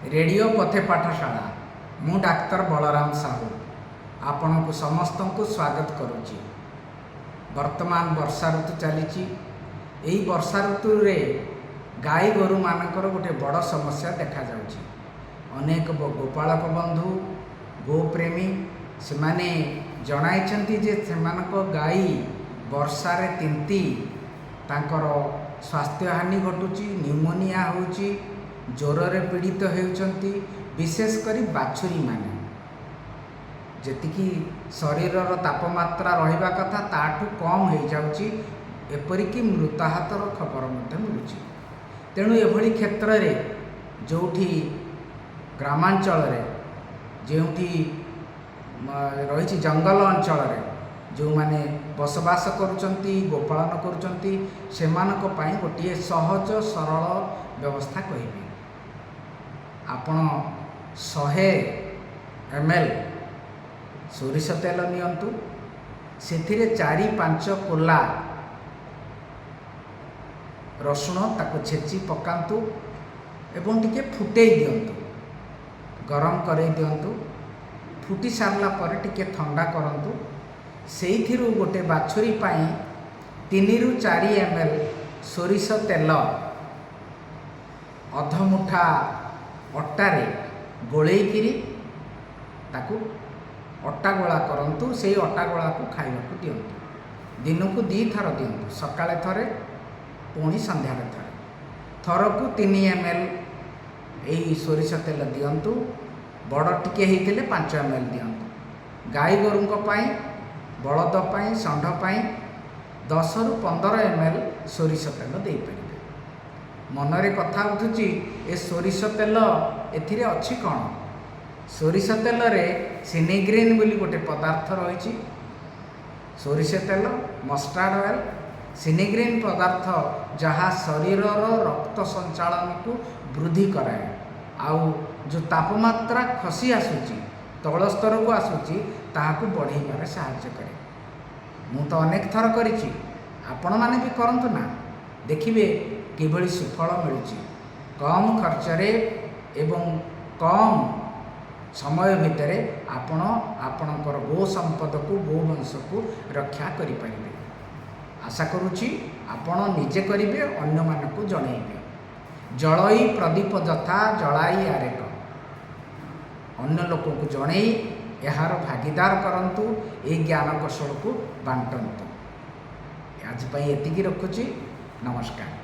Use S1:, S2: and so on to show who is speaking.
S1: Radio पथे पाठशाला मु डाक्तर बलराम साहू आपण को समस्त को स्वागत करुच्ची। वर्तमान वर्षा ऋतु चली वर्षा ऋतु रे गाई गोरु मानकर गोटे बड़ समस्या देखा जाउची। अनेक गोपालक बंधु गोप्रेमी से माने जणाइछंती जे सेमानक गाई वर्षा रे तिंती तांकर स्वास्थ्य हानि घटुची, न्यूमोनिया होउची, ज्वर रे पीड़ित होउचंती। विशेषकर बाछुरी माने जेतिकी शरीरर तापमात्रा रहिबा कथा ताठू कम हो जाउची, एपरिकी मृताहतर खबर मध्य मिलुची। तेणु एभली क्षेत्र रे जोठी ग्रामांचल रे जोठी रही जंगल अंचल रे जो माने बसवास करुचंती गोपालन करुचंती सेमानक पई गोटे सहज सरल व्यवस्था कहिबी। आपण 100 ml सोरिष तेल नियंतु, सेथिरे 4-5 कोला रसुण ताको छेची पकांतु एवं टिके फुटेई दियंतु, गरम करई दियंतु। फुटी सारला पर टिके ठंडा करंतु। सेइथिरु गोटे बाछुरी पाई 3-4 ml सोरिष तेल अध मुठा अटारे गोलेइकिरी ताकू अटा गोला करंतु। से अटा गोला को खाइबाकू दियंतु। दिन को 2 थर दियंतु, सकाळे थरे पुणी संध्यारे थरे। थरकू 3 ml एई सोरिष तेल दियंतु। बड़ टिके हेइतिले 5 ml दियंतु। गाई गोरुंक पाई, बलद पाई, षंढ पाई 10-15 ml सोरिष तेल देई परिबे। मनरे कथा उठुची ए सोरिष तेल एथिरे अछि कोन? सोरिष तेल रे सिनेग्रेन बोली गोटे पदार्थ रही। सोरिष तेल, मस्टार्ड ऑयल, सिनेग्रेन पदार्थ जहाँ शरीर रक्त संचालन को वृद्धि कराए। आउ जो तापमात्रा खसी आसूची तल स्तर को आसूची ताहाकू बढ़ाइबार साहाय्य करे। मु तो अनेक थर करिछि, आपण माने भी करंतु ना, देखिबे किभली सुफल मिलुची। कम खर्च रे एवं कम समय भितर आपण आपणकर गो संपद को गो वंश को रक्षा करि परिबे। आशा करुछि आपण निजे करिबे, अन्य मानकु जणैबे। जळई प्रदीप जथा जळाई आरेक, अन्य लोक को जणै यार भागीदार करंतु, ए ज्ञान कौशल को बांटंतु। आज पई एतिकी रखुछि। नमस्कार।